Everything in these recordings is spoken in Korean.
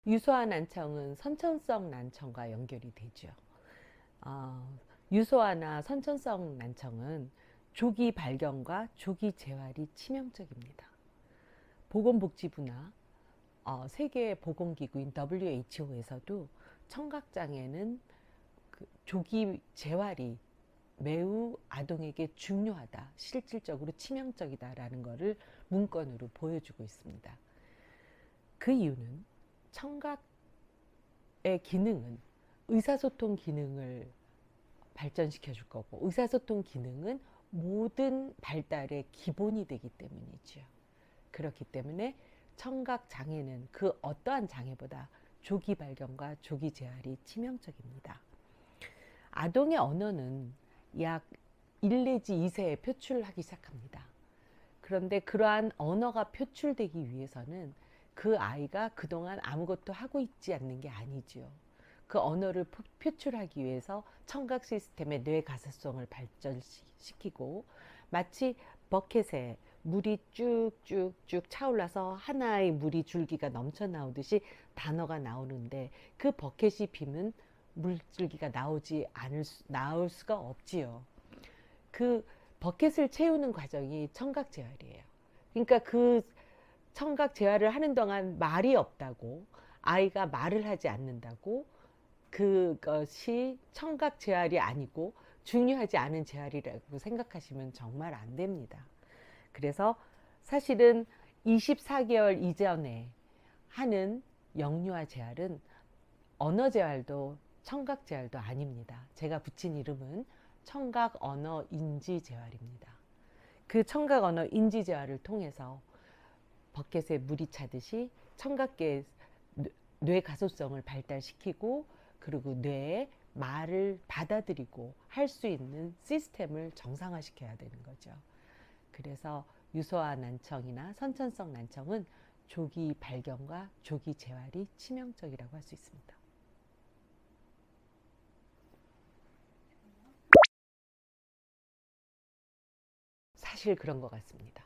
유소화 난청은 선천성 난청과 연결이 되죠. 유소화나 선천성 난청은 조기 발견과 조기 재활이 치명적입니다. 보건복지부나 세계보건기구인 WHO에서도 청각장애는 조기 재활이 매우 아동에게 중요하다, 실질적으로 치명적이다라는 것을 문건으로 보여주고 있습니다. 그 이유는 청각의 기능은 의사소통 기능을 발전시켜 줄 거고, 의사소통 기능은 모든 발달의 기본이 되기 때문이죠. 그렇기 때문에 청각 장애는 그 어떠한 장애보다 조기 발견과 조기 재활이 치명적입니다. 아동의 언어는 약 1 내지 2세에 표출하기 시작합니다. 그런데 그러한 언어가 표출되기 위해서는 그 아이가 그동안 아무것도 하고 있지 않는 게 아니지요. 그 언어를 표출하기 위해서 청각 시스템의 뇌가사성을 발전시키고, 마치 버켓에 물이 쭉쭉쭉 차올라서 하나의 물이 줄기가 넘쳐 나오듯이 단어가 나오는데, 그 버켓이 비면 물줄기가 나올 수가 없지요. 그 버켓을 채우는 과정이 청각 재활이에요. 그러니까 그 청각 재활을 하는 동안 말이 없다고, 아이가 말을 하지 않는다고, 그것이 청각 재활이 아니고 중요하지 않은 재활이라고 생각하시면 정말 안 됩니다. 그래서 사실은 24개월 이전에 하는 영유아 재활은 언어 재활도 청각 재활도 아닙니다. 제가 붙인 이름은 청각 언어 인지 재활입니다. 그 청각 언어 인지 재활을 통해서 버켓에 물이 차듯이 청각계의 뇌 가소성을 발달시키고, 그리고 뇌에 말을 받아들이고 할 수 있는 시스템을 정상화시켜야 되는 거죠. 그래서 유소화 난청이나 선천성 난청은 조기 발견과 조기 재활이 치명적이라고 할 수 있습니다. 사실 그런 것 같습니다.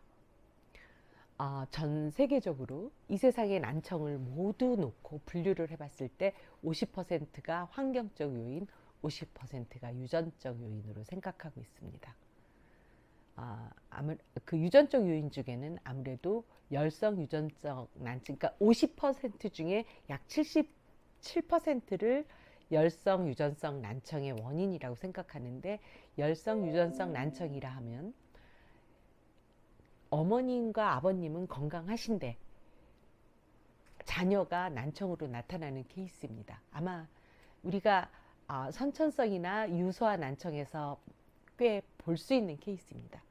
전 세계적으로 이 세상의 난청을 모두 놓고 분류를 해봤을 때 50%가 환경적 요인, 50%가 유전적 요인으로 생각하고 있습니다. 그 유전적 요인 중에는 아무래도 열성 유전적 난청, 그러니까 50% 중에 약 77%를 열성 유전성 난청의 원인이라고 생각하는데, 열성 유전성 난청이라 하면 어머님과 아버님은 건강하신데 자녀가 난청으로 나타나는 케이스입니다. 아마 우리가 선천성이나 유소화 난청에서 꽤 볼 수 있는 케이스입니다.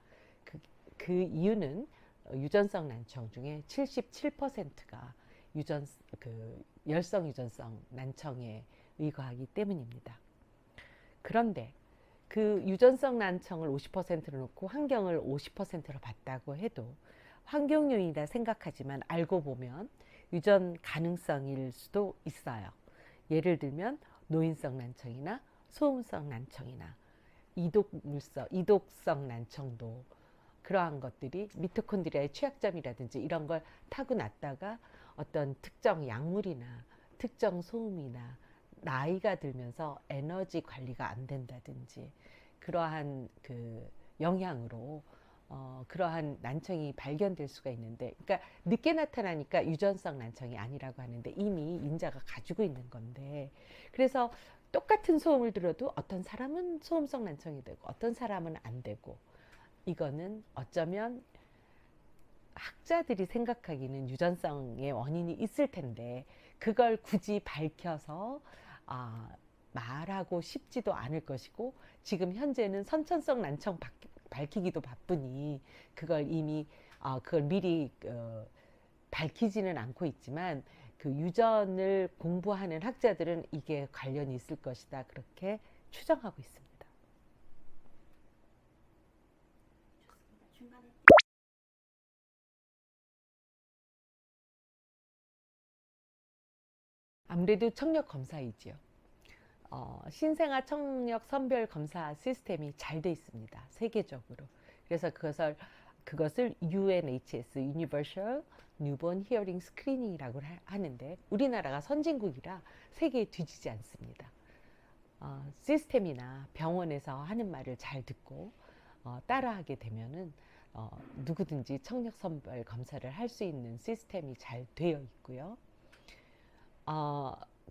그 이유는 유전성 난청 중에 77%가 열성 유전성 난청에 의거하기 때문입니다. 그런데 그 유전성 난청을 50%로 놓고 환경을 50%로 봤다고 해도 환경 요인이라 생각하지만 알고 보면 유전 가능성일 수도 있어요. 예를 들면 노인성 난청이나 소음성 난청이나 이독성 난청도, 그러한 것들이 미토콘드리아의 취약점이라든지 이런 걸 타고났다가 어떤 특정 약물이나 특정 소음이나 나이가 들면서 에너지 관리가 안 된다든지 그러한 영향으로 그러한 난청이 발견될 수가 있는데, 그러니까 늦게 나타나니까 유전성 난청이 아니라고 하는데 이미 인자가 가지고 있는 건데, 그래서 똑같은 소음을 들어도 어떤 사람은 소음성 난청이 되고 어떤 사람은 안 되고, 이거는 어쩌면 학자들이 생각하기는 유전성의 원인이 있을 텐데 그걸 굳이 밝혀서 말하고 싶지도 않을 것이고, 지금 현재는 선천성 난청 밝히기도 바쁘니 그걸 이미 그걸 미리 밝히지는 않고 있지만, 그 유전을 공부하는 학자들은 이게 관련이 있을 것이다, 그렇게 추정하고 있습니다. 아무래도 청력 검사이지요. 신생아 청력 선별 검사 시스템이 잘 돼 있습니다, 세계적으로. 그래서 그것을 UNHS, Universal 뉴본 히어링 스크리닝이라고 하는데, 우리나라가 선진국이라 세계에 뒤지지 않습니다. 시스템이나 병원에서 하는 말을 잘 듣고 따라하게 되면은 누구든지 청력 선별 검사를 할 수 있는 시스템이 잘 되어 있고요.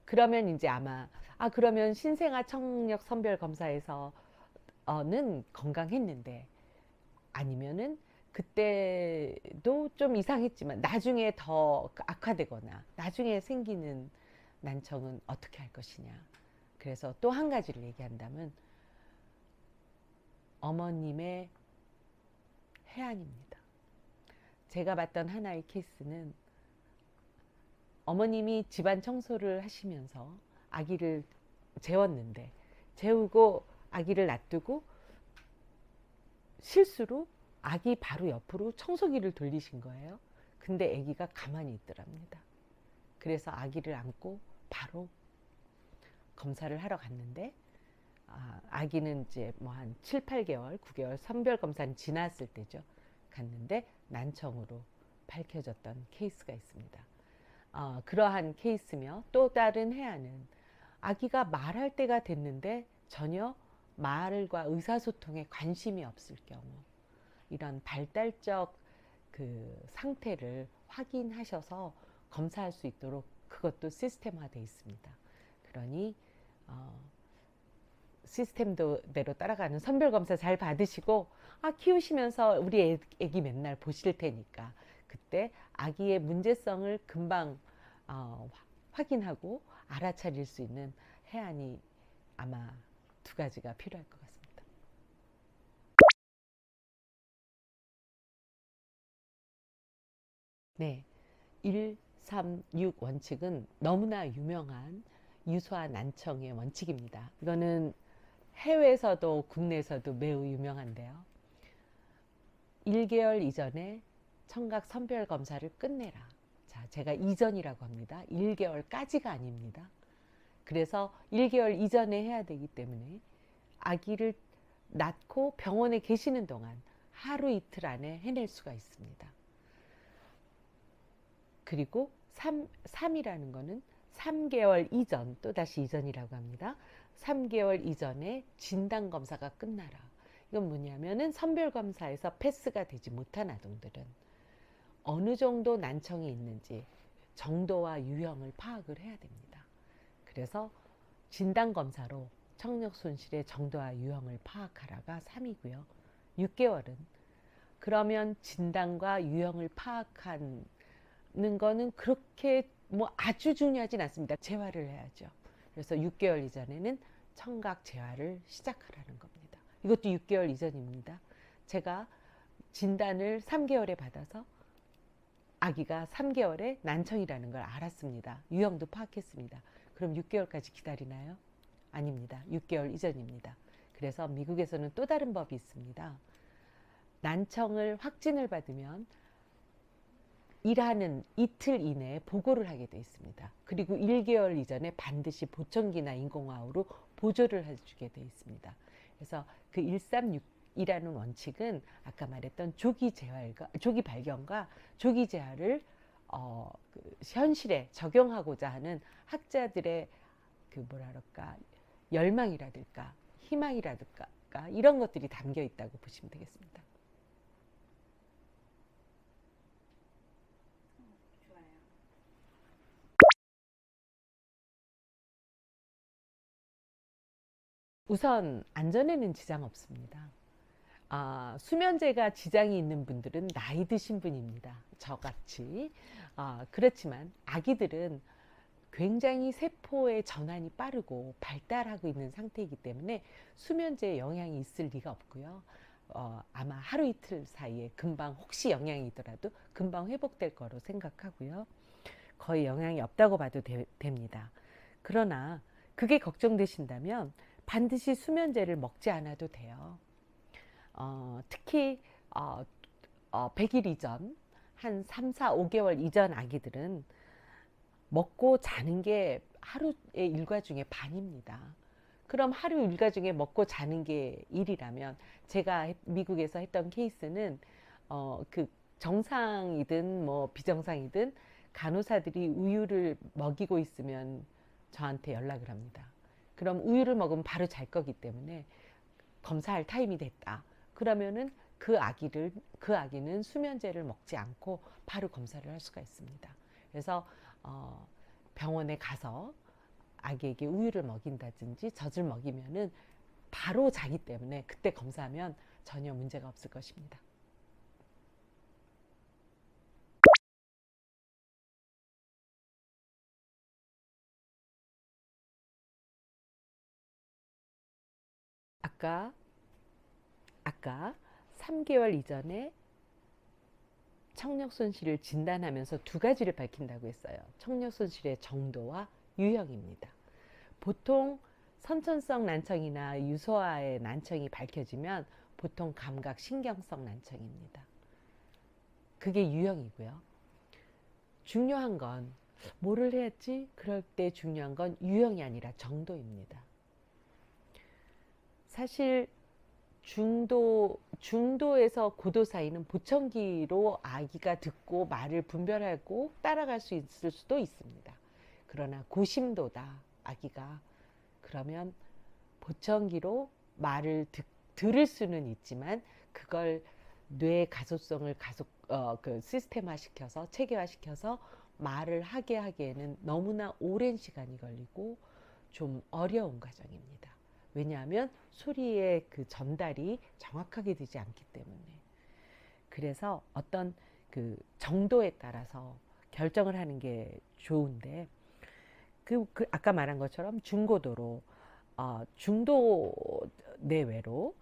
그러면 이제 아마 그러면 신생아 청력 선별 검사에서는 건강했는데, 아니면은 그때도 좀 이상했지만 나중에 더 악화되거나 나중에 생기는 난청은 어떻게 할 것이냐. 그래서 또 한 가지를 얘기한다면 어머님의 해안입니다. 제가 봤던 하나의 케이스는 어머님이 집안 청소를 하시면서 아기를 재웠는데, 재우고 아기를 놔두고 실수로 아기 바로 옆으로 청소기를 돌리신 거예요. 근데 아기가 가만히 있더랍니다. 그래서 아기를 안고 바로 검사를 하러 갔는데, 아기는 이제 뭐 한 7, 8개월, 9개월 선별 검사는 지났을 때죠. 갔는데 난청으로 밝혀졌던 케이스가 있습니다. 그러한 케이스며, 또 다른 해안은 아기가 말할 때가 됐는데 전혀 말과 의사소통에 관심이 없을 경우, 이런 발달적 그 상태를 확인하셔서 검사할 수 있도록 그것도 시스템화되어 있습니다. 그러니 시스템대로 따라가는 선별검사 잘 받으시고, 키우시면서 우리 애기 맨날 보실 테니까 그때 아기의 문제성을 금방 확인하고 알아차릴 수 있는 해안이 아마 두 가지가 필요할 것 같습니다. 네, 1, 3, 6 원칙은 너무나 유명한 유소아 난청의 원칙입니다. 이거는 해외에서도 국내에서도 매우 유명한데요. 1개월 이전에 청각 선별 검사를 끝내라. 자, 제가 이전이라고 합니다. 1개월까지가 아닙니다. 그래서 1개월 이전에 해야 되기 때문에 아기를 낳고 병원에 계시는 동안 하루 이틀 안에 해낼 수가 있습니다. 그리고 3이라는 거는 3개월 이전, 또다시 이전이라고 합니다. 3개월 이전에 진단검사가 끝나라. 이건 뭐냐면은 선별검사에서 패스가 되지 못한 아동들은 어느 정도 난청이 있는지 정도와 유형을 파악을 해야 됩니다. 그래서 진단검사로 청력 손실의 정도와 유형을 파악하라가 3이고요. 6개월은 그러면 진단과 유형을 파악하는 거는 그렇게 뭐 아주 중요하진 않습니다. 재활을 해야죠. 그래서 6개월 이전에는 청각 재활을 시작하라는 겁니다. 이것도 6개월 이전입니다. 제가 진단을 3개월에 받아서 아기가 3개월에 난청이라는 걸 알았습니다. 유형도 파악했습니다. 그럼 6개월까지 기다리나요? 아닙니다. 6개월 이전입니다. 그래서 미국에서는 또 다른 법이 있습니다. 난청을 확진을 받으면 일하는 이틀 이내에 보고를 하게 되어 있습니다. 그리고 1개월 이전에 반드시 보청기나 인공호흡으로 보조를 해주게 되어 있습니다. 그래서 그 136이라는 원칙은 아까 말했던 조기 발견과 조기 재활을 현실에 적용하고자 하는 학자들의 그 열망이라든가 희망이라든가 이런 것들이 담겨 있다고 보시면 되겠습니다. 우선 안전에는 지장 없습니다. 수면제가 지장이 있는 분들은 나이 드신 분입니다. 저같이. 그렇지만 아기들은 굉장히 세포의 전환이 빠르고 발달하고 있는 상태이기 때문에 수면제에 영향이 있을 리가 없고요. 아마 하루 이틀 사이에 금방, 혹시 영향이 있더라도 금방 회복될 거로 생각하고요. 거의 영향이 없다고 봐도 됩니다. 그러나 그게 걱정되신다면 반드시 수면제를 먹지 않아도 돼요. 특히 100일 이전, 한 3, 4, 5개월 이전 아기들은 먹고 자는 게 하루의 일과 중에 반입니다. 그럼 하루 일과 중에 먹고 자는 게 일이라면, 제가 미국에서 했던 케이스는 그 정상이든 뭐 비정상이든 간호사들이 우유를 먹이고 있으면 저한테 연락을 합니다. 그럼 우유를 먹으면 바로 잘 거기 때문에 검사할 타임이 됐다. 그러면은 그 아기는 수면제를 먹지 않고 바로 검사를 할 수가 있습니다. 그래서 병원에 가서 아기에게 우유를 먹인다든지 젖을 먹이면은 바로 자기 때문에 그때 검사하면 전혀 문제가 없을 것입니다. 아까 아까 3개월 이전에 청력 손실을 진단하면서 두 가지를 밝힌다고 했어요. 청력 손실의 정도와 유형입니다. 보통 선천성 난청이나 유소아의 난청이 밝혀지면 보통 감각 신경성 난청입니다. 그게 유형이고요. 중요한 건 뭐를 해야지? 그럴 때 중요한 건 유형이 아니라 정도입니다. 사실 중도에서 고도 사이는 보청기로 아기가 듣고 말을 분별하고 따라갈 수 있을 수도 있습니다. 그러나 고심도다 아기가 그러면 보청기로 말을 들을 수는 있지만 그걸 뇌 가소성을 그 시스템화 시켜서 체계화 시켜서 말을 하게 하기에는 너무나 오랜 시간이 걸리고 좀 어려운 과정입니다. 왜냐하면 소리의 그 전달이 정확하게 되지 않기 때문에. 그래서 어떤 그 정도에 따라서 결정을 하는 게 좋은데 아까 말한 것처럼 중고도로 중도 내외로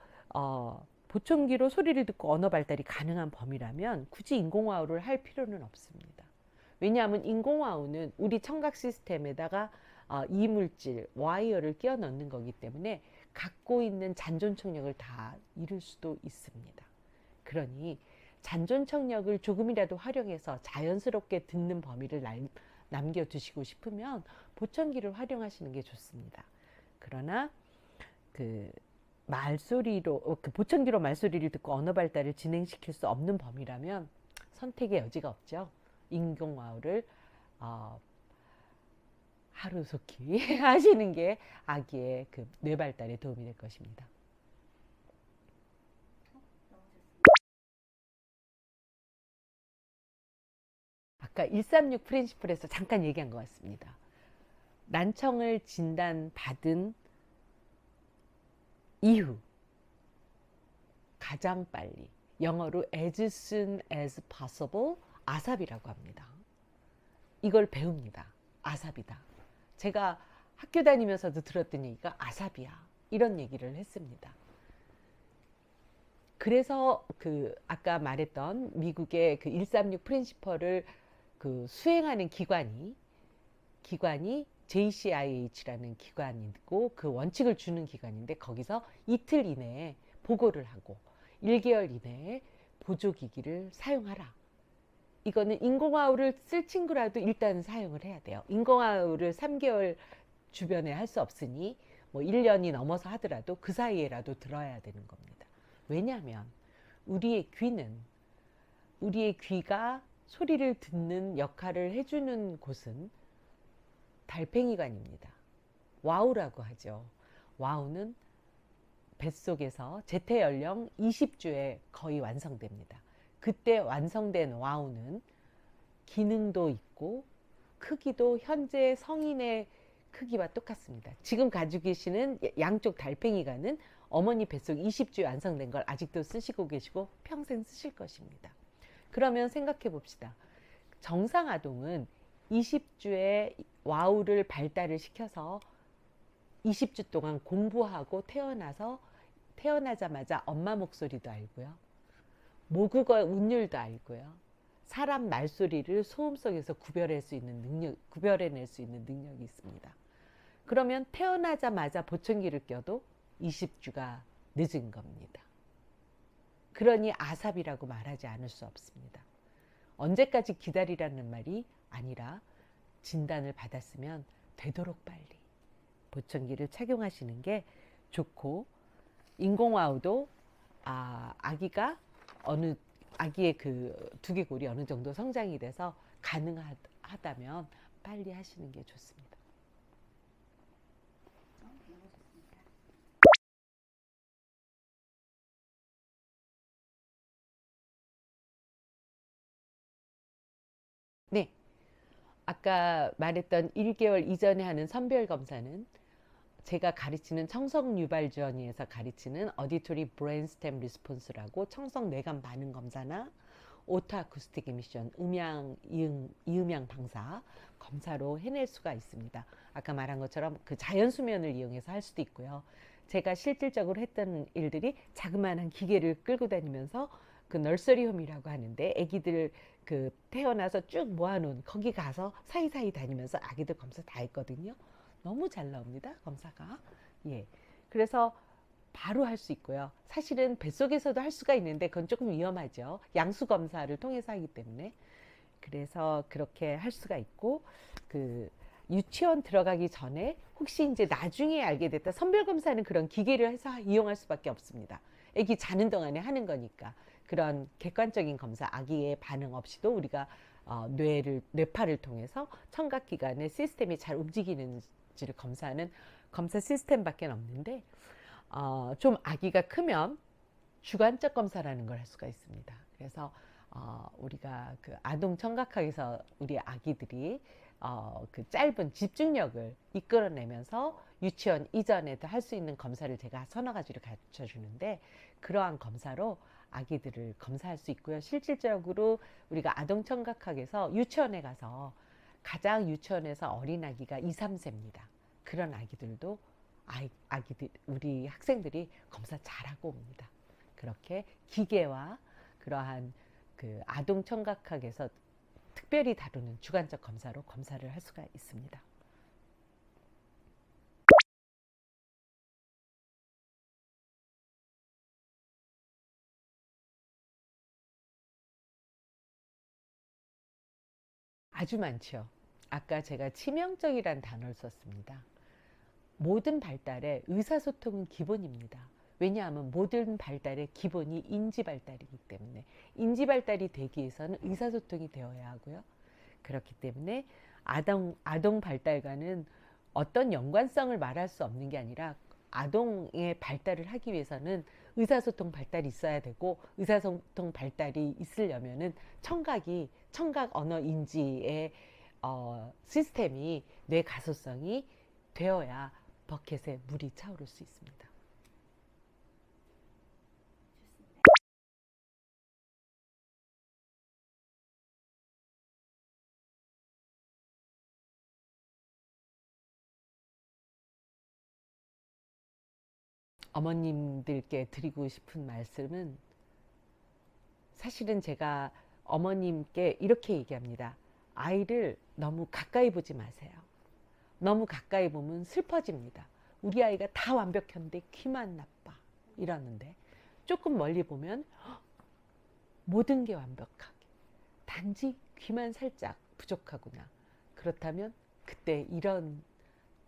보청기로 소리를 듣고 언어 발달이 가능한 범위라면 굳이 인공화호를 할 필요는 없습니다. 왜냐하면 인공화호는 우리 청각 시스템에다가 이물질, 와이어를 끼워 넣는 거기 때문에 갖고 있는 잔존청력을 다 잃을 수도 있습니다. 그러니 잔존청력을 조금이라도 활용해서 자연스럽게 듣는 범위를 남겨두시고 싶으면 보청기를 활용하시는 게 좋습니다. 그러나 그 보청기로 말소리를 듣고 언어 발달을 진행시킬 수 없는 범위라면 선택의 여지가 없죠. 인공화호를 하루속히 하시는 게 아기의 그 뇌 발달에 도움이 될 것입니다. 아까 136 프린시플에서 잠깐 얘기한 것 같습니다. 난청을 진단받은 이후 가장 빨리 영어로 as soon as possible 아삽이라고 합니다. 이걸 배웁니다. 아삽이다. 제가 학교 다니면서도 들었던 얘기가 아삽이야. 이런 얘기를 했습니다. 그래서 그 아까 말했던 미국의 그 136 프린시펄을 그 수행하는 기관이 JCIH라는 기관이고 그 원칙을 주는 기관인데 거기서 이틀 이내에 보고를 하고 1개월 이내에 보조기기를 사용하라. 이거는 인공화호를 쓸 친구라도 일단 사용을 해야 돼요. 인공화호를 3개월 주변에 할 수 없으니 뭐 1년이 넘어서 하더라도 그 사이에라도 들어야 되는 겁니다. 왜냐하면 우리의 귀가 소리를 듣는 역할을 해주는 곳은 달팽이관입니다. 와우라고 하죠. 와우는 뱃속에서 제태 연령 20주에 거의 완성됩니다. 그때 완성된 와우는 기능도 있고 크기도 현재 성인의 크기와 똑같습니다. 지금 가지고 계시는 양쪽 달팽이관은 어머니 뱃속 20주에 완성된 걸 아직도 쓰시고 계시고 평생 쓰실 것입니다. 그러면 생각해 봅시다. 정상 아동은 20주에 와우를 발달을 시켜서 20주 동안 공부하고 태어나자마자 엄마 목소리도 알고요. 모국어 운율도 알고요. 사람 말소리를 소음 속에서 구별해낼 수 있는 능력이 있습니다. 그러면 태어나자마자 보청기를 껴도 20주가 늦은 겁니다. 그러니 아삽이라고 말하지 않을 수 없습니다. 언제까지 기다리라는 말이 아니라 진단을 받았으면 되도록 빨리 보청기를 착용하시는 게 좋고 인공화호도 아기가 어느 아기의 그 두개골이 어느 정도 성장이 돼서 가능하다면 빨리 하시는 게 좋습니다. 네, 아까 말했던 1개월 이전에 하는 선별 검사는 제가 가르치는 청성유발지원위에서 가르치는 어디토리 브레인스템 리스폰스라고 청성 뇌관 반응 검사나 오토 아쿠스틱 에미션 이음양 방사 검사로 해낼 수가 있습니다. 아까 말한 것처럼 그 자연 수면을 이용해서 할 수도 있고요. 제가 실질적으로 했던 일들이 자그마한 기계를 끌고 다니면서 그 널서리홈이라고 하는데 아기들 그 태어나서 쭉 모아놓은 거기 가서 사이사이 다니면서 아기들 검사 다 했거든요. 너무 잘 나옵니다, 검사가. 예. 그래서 바로 할 수 있고요. 사실은 뱃속에서도 할 수가 있는데 그건 조금 위험하죠. 양수 검사를 통해서 하기 때문에. 그래서 그렇게 할 수가 있고, 그 유치원 들어가기 전에 혹시 이제 나중에 알게 됐다. 선별 검사는 그런 기계를 해서 이용할 수밖에 없습니다. 아기 자는 동안에 하는 거니까. 그런 객관적인 검사, 아기의 반응 없이도 우리가 뇌파를 통해서 청각기관의 시스템이 잘 움직이는지를 검사하는 검사 시스템밖에 없는데, 좀 아기가 크면 주관적 검사라는 걸 할 수가 있습니다. 그래서 우리가 그 아동 청각학에서 우리 아기들이 그 짧은 집중력을 이끌어내면서 유치원 이전에도 할 수 있는 검사를 제가 서너 가지를 가르쳐 주는데, 그러한 검사로 아기들을 검사할 수 있고요. 실질적으로 우리가 아동 청각학에서 유치원에 가서 가장 유치원에서 어린 아기가 2, 3세입니다. 그런 아기들도 아기들 우리 학생들이 검사 잘하고 옵니다. 그렇게 기계와 그러한 그 아동 청각학에서 특별히 다루는 주관적 검사로 검사를 할 수가 있습니다. 아주 많죠. 아까 제가 치명적이란 단어를 썼습니다. 모든 발달에 의사소통은 기본입니다. 왜냐하면 모든 발달의 기본이 인지 발달이기 때문에 인지 발달이 되기 위해서는 의사소통이 되어야 하고요. 그렇기 때문에 아동 발달과는 어떤 연관성을 말할 수 없는 게 아니라 아동의 발달을 하기 위해서는 의사소통 발달이 있어야 되고, 의사소통 발달이 있으려면은 청각 언어 인지의 시스템이 뇌 가소성이 되어야 버켓에 물이 차오를 수 있습니다. 어머님들께 드리고 싶은 말씀은, 사실은 제가 어머님께 이렇게 얘기합니다. 아이를 너무 가까이 보지 마세요. 너무 가까이 보면 슬퍼집니다. 우리 아이가 다 완벽한데 귀만 나빠 이러는데, 조금 멀리 보면 모든 게 완벽하게, 단지 귀만 살짝 부족하구나. 그렇다면 그때 이런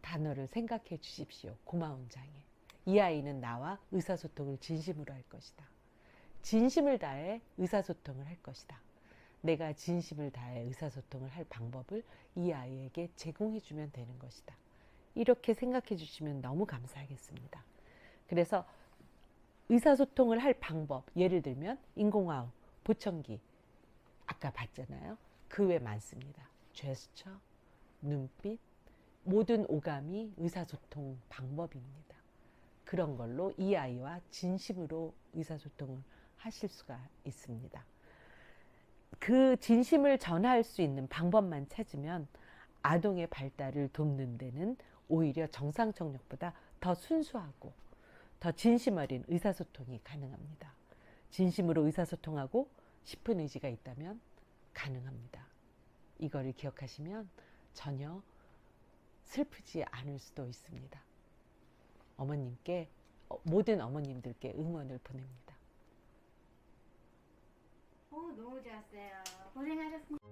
단어를 생각해 주십시오. 고마운 장애. 이 아이는 나와 의사소통을 진심으로 할 것이다. 진심을 다해 의사소통을 할 것이다. 내가 진심을 다해 의사소통을 할 방법을 이 아이에게 제공해 주면 되는 것이다. 이렇게 생각해 주시면 너무 감사하겠습니다. 그래서 의사소통을 할 방법, 예를 들면 인공화음, 보청기, 아까 봤잖아요. 그 외 많습니다. 제스처, 눈빛, 모든 오감이 의사소통 방법입니다. 그런 걸로 이 아이와 진심으로 의사소통을 하실 수가 있습니다. 그 진심을 전할 수 있는 방법만 찾으면 아동의 발달을 돕는 데는 오히려 정상청력보다 더 순수하고 더 진심 어린 의사소통이 가능합니다. 진심으로 의사소통하고 싶은 의지가 있다면 가능합니다. 이거를 기억하시면 전혀 슬프지 않을 수도 있습니다. 어머님께, 모든 어머님들께 응원을 보냅니다. 너무 좋았어요. 고생하셨습니다.